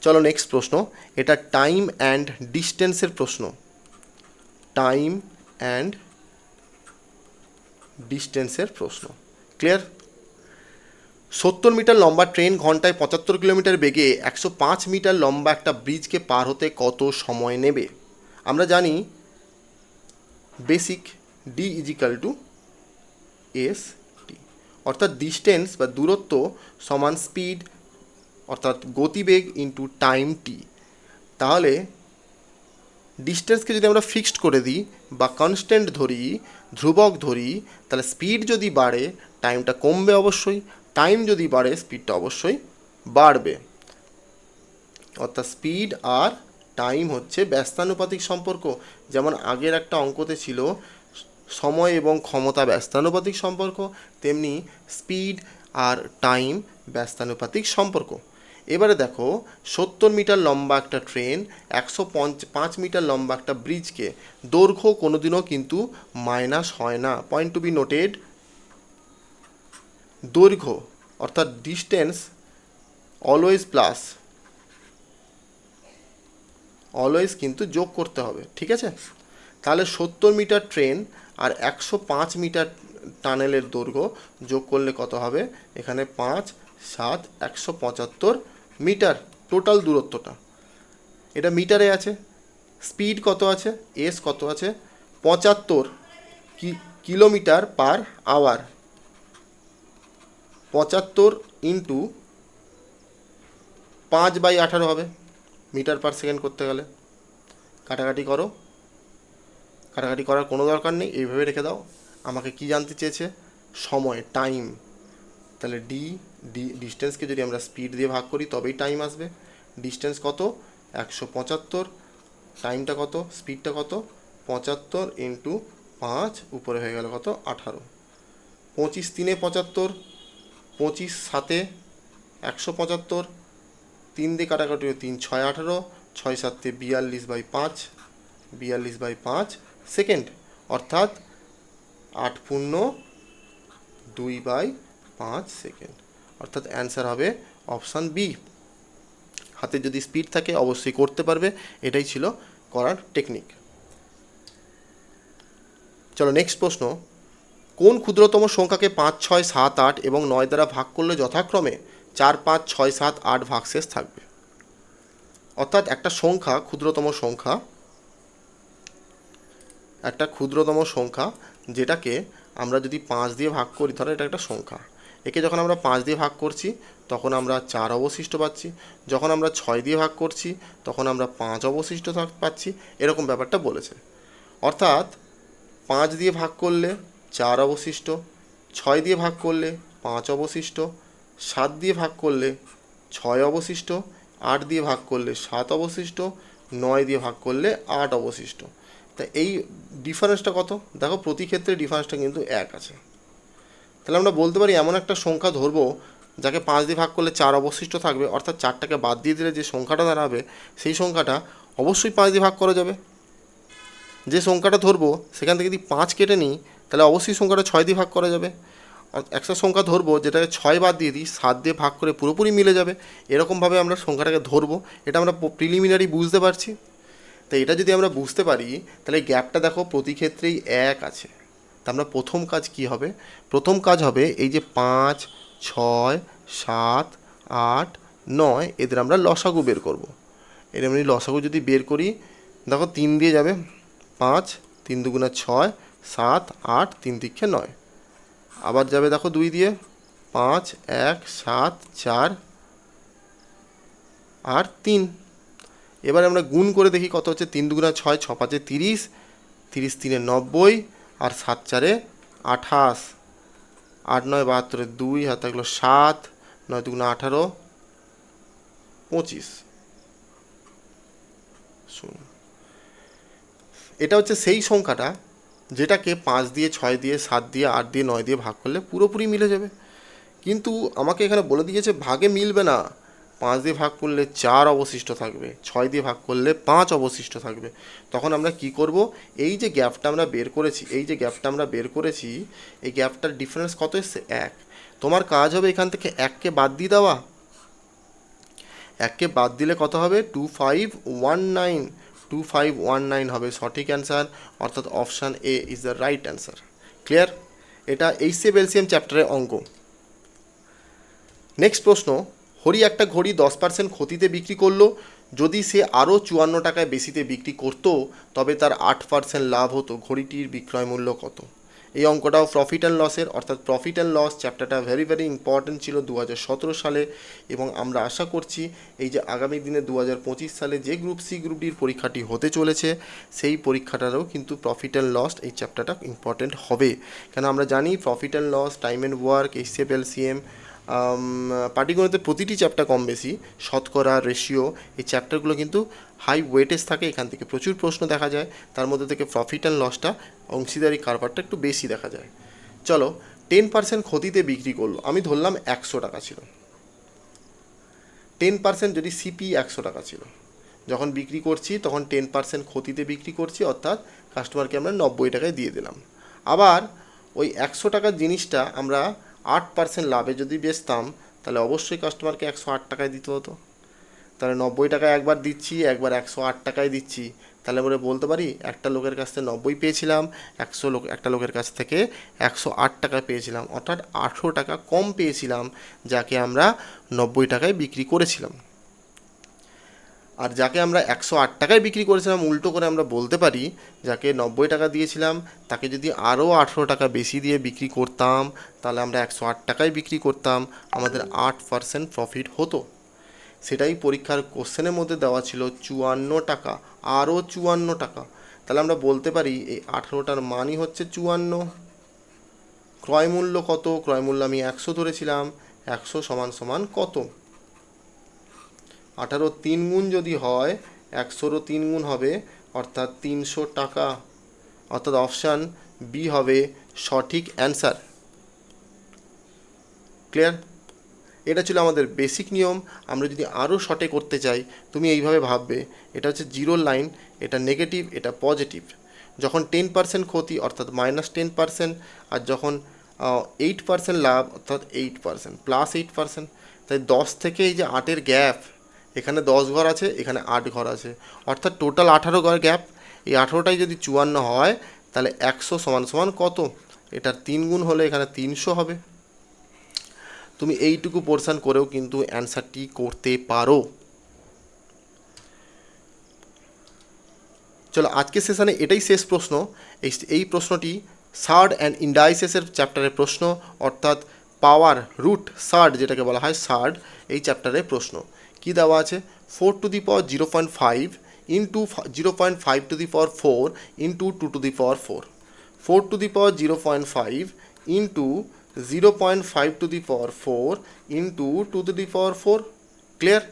চলো নেক্সট প্রশ্ন, এটা টাইম অ্যান্ড ডিস্টেন্সের প্রশ্ন। টাইম অ্যান্ড ডিস্টেন্সের প্রশ্ন। ক্লিয়ার? 70 মিটার লম্বা ট্রেন ঘন্টায় 75 কিলোমিটার বেগে 105 মিটার লম্বা একটা ব্রিজকে পার হতে কত সময় নেবে? আমরা জানি basic d equal to s t, অর্থাৎ ডিস্টেন্স বা দূরত্ব সমান স্পিড অর্থাৎ গতিবেগ ইন্টু টাইম টি। তাহলে ডিস্টেন্সকে যদি আমরা ফিক্সড করে দিই বা কনস্ট্যান্ট ধরি, ধ্রুবক ধরি, তাহলে স্পিড যদি বাড়ে টাইমটা কমবে অবশ্যই, টাইম যদি বাড়ে স্পিডটা অবশ্যই বাড়বে। অর্থাৎ স্পিড আর টাইম হচ্ছে ব্যস্তানুপাতিক সম্পর্ক। যেমন আগের একটা অঙ্কতে ছিল সময় এবং ক্ষমতা ব্যস্তানুপাতিক সম্পর্ক, তেমনি স্পিড আর টাইম ব্যস্তানুপাতিক সম্পর্ক। এবারে দেখো 70 মিটার লম্বা একটা ট্রেন 105 মিটার লম্বা একটা ব্রিজকে, দৈর্ঘ্য কোনোদিনও কিন্তু মাইনাস হয় না, পয়েন্ট টু বি নোটেড। দৈর্ঘ্য অর্থাৎ ডিস্টেন্স অলওয়েজ প্লাস, অলওয়েজ কিন্তু যোগ করতে হবে, ঠিক আছে? তাহলে 70 মিটার ট্রেন আর 105 মিটার টানেলের দৈর্ঘ্য যোগ করলে কত হবে? এখানে 5 7 175 মিটার টোটাল দূরত্বটা। এটা মিটারে আছে। স্পিড কত আছে? এস কত আছে? 75 কিলোমিটার পার আওয়ার। 75 ইন্টু 5/18 হবে মিটার পার সেকেন্ড করতে গেলে। কাটাকাটি করো, কাটাকাটি করার কোনো দরকার নেই, এইভাবে রেখে দাও। আমাকে কি জানতে চেয়েছে? সময়, টাইম। তাহলে ডিস্টেন্সকে যদি আমরা স্পিড দিয়ে ভাগ করি তবেই টাইম আসবে। ডিস্টেন্স কত? 175, টাইমটা কত? স্পিডটা কত? 75 ইন্টু 5 উপরে হয়ে গেল কত? 18। 25 3 75, 25 7 175, 3 দিয়ে কাটাকাটি 3 6 18, 6 7 42/5, 42/5 সেকেন্ড, অর্থাৎ 8×2/5 সেকেন্ড। অর্থাৎ অ্যান্সার হবে অপশান বি। হাতে যদি স্পিড থাকে অবশ্যই করতে পারবে, এটাই ছিল করার টেকনিক। চলো নেক্সট প্রশ্ন। কোন ক্ষুদ্রতম সংখ্যাকে 5 6 7 8 এবং 9 দ্বারা ভাগ করলে যথাক্রমে 4 5 6 7 8 ভাগশেষ থাকবে? অর্থাৎ একটা সংখ্যা, ক্ষুদ্রতম সংখ্যা, একটা ক্ষুদ্রতম সংখ্যা যেটাকে আমরা যদি 5 দিয়ে ভাগ করি, ধরো এটা একটা সংখ্যা, একে যখন আমরা 5 দিয়ে ভাগ করছি তখন আমরা 4 অবশিষ্ট পাচ্ছি, যখন আমরা 6 দিয়ে ভাগ করছি তখন আমরা 5 অবশিষ্ট পাচ্ছি, এরকম ব্যাপারটা বলেছে। অর্থাৎ 5 দিয়ে ভাগ করলে 4 অবশিষ্ট, 6 দিয়ে ভাগ করলে 5 অবশিষ্ট, 7 দিয়ে ভাগ করলে 6 অবশিষ্ট, 8 দিয়ে ভাগ করলে 7 অবশিষ্ট, 9 দিয়ে ভাগ করলে 8 অবশিষ্ট। তা এই ডিফারেন্সটা কত? দেখো প্রতি ক্ষেত্রে ডিফারেন্সটা কিন্তু 1 আছে। তাহলে আমরা বলতে পারি এমন একটা সংখ্যা ধরবো যাকে 5 দিয়ে ভাগ করলে 4 অবশিষ্ট থাকবে, অর্থাৎ 4টাকে বাদ দিয়ে দিলে যে সংখ্যাটা দাঁড়াবে সেই সংখ্যাটা অবশ্যই 5 দিয়ে ভাগ করা যাবে। যে সংখ্যাটা ধরবো সেখান থেকে যদি 5 কেটে নিই তাহলে অবশ্যই সংখ্যাটা 6 দিয়ে ভাগ করা যাবে। একটা সংখ্যা ধরবো যেটাকে 6 বাদ দিয়ে দিই, 7 দিয়ে ভাগ করে পুরোপুরি মিলে যাবে। এরকমভাবে আমরা সংখ্যাটাকে ধরবো, এটা আমরা প্রিলিমিনারি বুঝতে পারছি। তো এটা যদি আমরা বুঝতে পারি তাহলে গ্যাপটা দেখো প্রতি ক্ষেত্রেই 1 আছে। তা আমরা প্রথম কাজ কি হবে? প্রথম কাজ হবে এই যে 5 6 7 8 9 এদের আমরা লসাগু বের করব। এর এমনি লসাগু যদি বের করি দেখো 3 দিয়ে যাবে 5, 3 2 6 7 8, 3 তিরিখে 9, আবার যাবে দেখো 2 দিয়ে 5 1 7 4 আর 3। এবার আমরা গুণ করে দেখি কত হচ্ছে। 3 2 6, 6 5 30, 30 3 90 আর 7 4 28, 8 9 72, 2 হাতে থাকলো 7, 9 2 18, 25। শুনুন, এটা হচ্ছে সেই সংখ্যাটা যেটাকে 5 দিয়ে 6 দিয়ে 7 দিয়ে 8 দিয়ে 9 দিয়ে ভাগ করলে পুরোপুরি মিলে যাবে। কিন্তু আমাকে এখানে বলে দিয়েছে ভাগে মিলবে না। 5 দিয়ে ভাগ করলে 4 অবশিষ্ট থাকবে, 6 দিয়ে ভাগ করলে 5 অবশিষ্ট থাকবে। তখন আমরা কি করব? এই যে গ্যাপটা আমরা বের করেছি, এই গ্যাপটার ডিফারেন্স কত এসছে? 1। তোমার কাজ হবে এখান থেকে 1কে বাদ দিয়ে দেওয়া। 1কে বাদ দিলে কত হবে? 2519, 2519 হবে সঠিক অ্যান্সার, অর্থাৎ option A is the right answer. Clear? এটা এইচএসএফ এলসিএম চ্যাপ্টারের অঙ্ক। নেক্সট প্রশ্ন, হরি একটা ঘড়ি 10% ক্ষতিতে বিক্রি করলো, যদি সে আরও 54 টাকায় বেশিতে বিক্রি করতো তবে তার 8% লাভ হতো, ঘড়িটির বিক্রয় মূল্য কত? এই অঙ্কটাও প্রফিট অ্যান্ড লসের, অর্থাৎ প্রফিট অ্যান্ড লস চ্যাপ্টারটা ভেরি ভেরি ইম্পর্টেন্ট ছিল 2017 সালে, এবং আমরা আশা করছি এই যে আগামী দিনে 2025 সালে যে গ্রুপ সি গ্রুপ ডির পরীক্ষাটি হতে চলেছে সেই পরীক্ষাটারও কিন্তু প্রফিট অ্যান্ড লস এই চ্যাপ্টারটা ইম্পর্টেন্ট হবে। কেন আমরা জানি profit and loss, time and work, HCF LCM, পাটিগণিতের প্রতিটি চ্যাপ্টার কম বেশি, শতকরা, রেশিও, এই চ্যাপ্টারগুলো কিন্তু হাই ওয়েটেজ থাকে, এখান থেকে প্রচুর প্রশ্ন দেখা যায়, তার মধ্যে থেকে প্রফিট অ্যান্ড লসটা, অংশীদারি কারবারটা একটু বেশি দেখা যায়। চলো, 10% ক্ষতিতে বিক্রি করলো, আমি ধরলাম 100 টাকা ছিল, 10% যদি সিপি 100 টাকা ছিল, যখন বিক্রি করছি তখন 10% ক্ষতিতে বিক্রি করছি, অর্থাৎ কাস্টমারকে আমরা 90 টাকায় দিয়ে দিলাম। আবার ওই 100 টাকার জিনিসটা আমরা 8% লাভে যদি বেচতাম তাহলে অবশ্যই কাস্টমারকে 108 টাকায় দিতে হতো। তাহলে 90 টাকায় একবার দিচ্ছি, একবার 108 টাকায় দিচ্ছি, তাহলে আমরা বলতে পারি একটা লোকের কাছ থেকে 90 পেয়েছিলাম, একটা লোকের কাছ থেকে 108 টাকা পেয়েছিলাম, অর্থাৎ 18 টাকা কম পেয়েছিলাম, যাকে আমরা 90 টাকায় বিক্রি করেছিলাম। আর যাকে আমরা 108 টাকায় বিক্রি করেছিলাম, উল্টো করে আমরা বলতে পারি যাকে 90 টাকা দিয়েছিলাম তাকে যদি আরও 18 টাকা বেশি দিয়ে বিক্রি করতাম তাহলে আমরা 108 টাকায় বিক্রি করতাম, আমাদের 8% প্রফিট হতো। সেটাই পরীক্ষার কোশ্চেনের মধ্যে দেওয়া ছিল 54 টাকা, আরও 54 টাকা। তাহলে আমরা বলতে পারি এই 18টার মানই হচ্ছে 54। ক্রয় মূল্য কত? ক্রয় মূল্য আমি 100 ধরেছিলাম, 100 সমান সমান কত? 18 3 গুণ যদি হয় 100-ও 3 গুণ হবে, অর্থাৎ 300 টাকা, অর্থাৎ অপশান বি হবে সঠিক অ্যান্সার। ক্লিয়ার? এটা ছিল আমাদের বেসিক নিয়ম। আমরা যদি আরও শর্টে করতে চাই, তুমি এইভাবে ভাববে, এটা হচ্ছে জিরো লাইন, এটা নেগেটিভ, এটা পজিটিভ। যখন 10% ক্ষতি অর্থাৎ -10%, আর যখন 8% লাভ অর্থাৎ 8%, +8%, তাই 10 থেকে এই যে 8-এর গ্যাপ, এখানে 10 ঘর আছে, এখানে 8 ঘর আছে, অর্থাৎ টোটাল 18 ঘর গ্যাপ। এই 18টাই যদি 54 হয় তাহলে 100 সমান সমান কত? এটার 3 গুণ হলে এখানে 300 হবে। তুমি এইটুকু পোর্শন করেও কিন্তু অ্যান্সারটি করতে পারো। চলো, আজকের সেশনে এটাই শেষ প্রশ্ন। এই প্রশ্নটি সার্ড অ্যান্ড ইন্ডাইসেসের চ্যাপ্টারের প্রশ্ন, অর্থাৎ পাওয়ার রুট সার্ড যেটাকে বলা হয় সার্ড, এই চ্যাপ্টারের প্রশ্ন। কি দেওয়া আছে? 4 two the power 0.5 into 0.5 two the power 4 into 2 two the power 4, 4 two the power 0.5 into 0.5 two the power 4 into 2 two the power 4। Clear?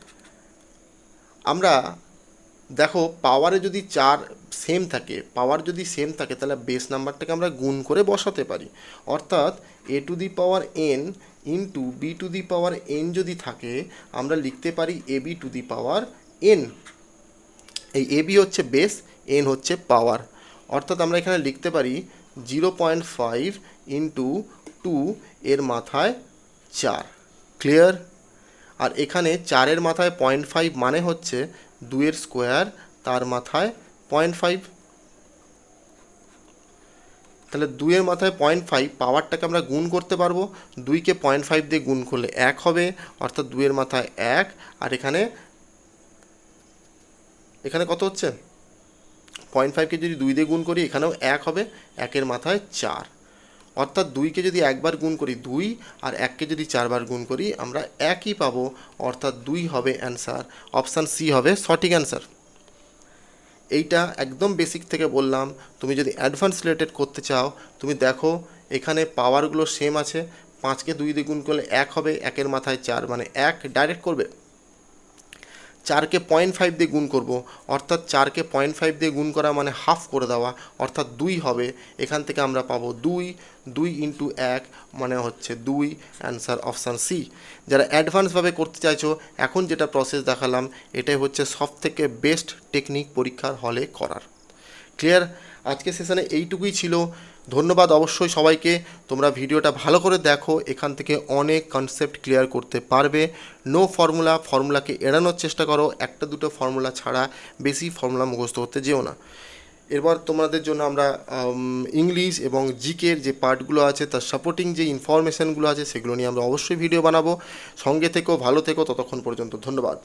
আমরা দেখো পাওয়ারে যদি 4 সেম থাকে, পাওয়ার যদি সেম থাকে তাহলে বেস নাম্বারটাকে আমরা গুণ করে বসাতে পারি, অর্থাৎ A to the power N into B to the power N যদি থাকে আমরা লিখতে পারি A B to the power N. এই এ বি হচ্ছে বেস, এন হচ্ছে পাওয়ার, অর্থাৎ আমরা এখানে লিখতে পারি 0.5 ইন্টু 2 এর মাথায় 4। ক্লিয়ার? আর এখানে 4-এর মাথায় 0.5 মানে হচ্ছে 2-এর স্কোয়ার, তার মাথায় 0.5। তাহলে 2-এর মাথায় 0.5, পাওয়ারটাকে আমরা গুণ করতে পারবো, 2কে 0.5 দিয়ে গুণ করলে 1 হবে, অর্থাৎ 2-এর মাথায় 1, আর এখানে কত হচ্ছে? 0.5কে যদি 2 দিয়ে গুণ করি এখানেও 1 হবে, 1-এর মাথায় 4, অর্থাৎ 2কে যদি একবার গুণ করি 2, আর 1কে যদি 4 বার গুণ করি আমরা 1ই পাবো, অর্থাৎ 2 হবে অ্যান্সার। অপশান সি হবে সঠিক অ্যান্সার। এইটা একদম বেসিক থেকে বললাম, তুমি যদি অ্যাডভান্স রিলেটেড করতে চাও তুমি দেখো এখানে পাওয়ারগুলো সেম আছে, 5কে 2 দিয়ে গুণ করলে 1 হবে, 1-এর মাথায় 4 মানে 1 ডাইরেক্ট করবে। 4কে 0.5 দিয়ে গুণ করব, অর্থাৎ 4কে 0.5 দিয়ে গুণ করা মানে হাফ করে দেওয়া, অর্থাৎ 2 হবে। এখান থেকে আমরা পাবো 2 ইন্টু 1 মানে হচ্ছে 2, অ্যান্সার অপশান সি। যারা অ্যাডভান্সভাবে করতে চাইছো এখন যেটা প্রসেস দেখালাম এটাই হচ্ছে সবথেকে বেস্ট টেকনিক পরীক্ষার হলে করার। ক্লিয়ার? আজকের সেশনে এইটুকুই ছিল। ধন্যবাদ অবশ্যই সবাইকে। তোমরা ভিডিওটা ভালো করে দেখো, এখান থেকে অনেক কনসেপ্ট ক্লিয়ার করতে পারবে। নো ফর্মুলাকে এড়ানোর চেষ্টা করো, একটা দুটো ফর্মুলা ছাড়া বেশি ফর্মুলা মুখস্থ করতে যেও না। এরপর তোমাদের জন্য আমরা ইংলিশ এবং জিকের যে পার্টগুলো আছে তার সাপোর্টিং যে ইনফরমেশানগুলো আছে সেগুলো নিয়ে আমরা অবশ্যই ভিডিও বানাবো। সঙ্গে থেকো, ভালো থেকো, ততক্ষণ পর্যন্ত ধন্যবাদ।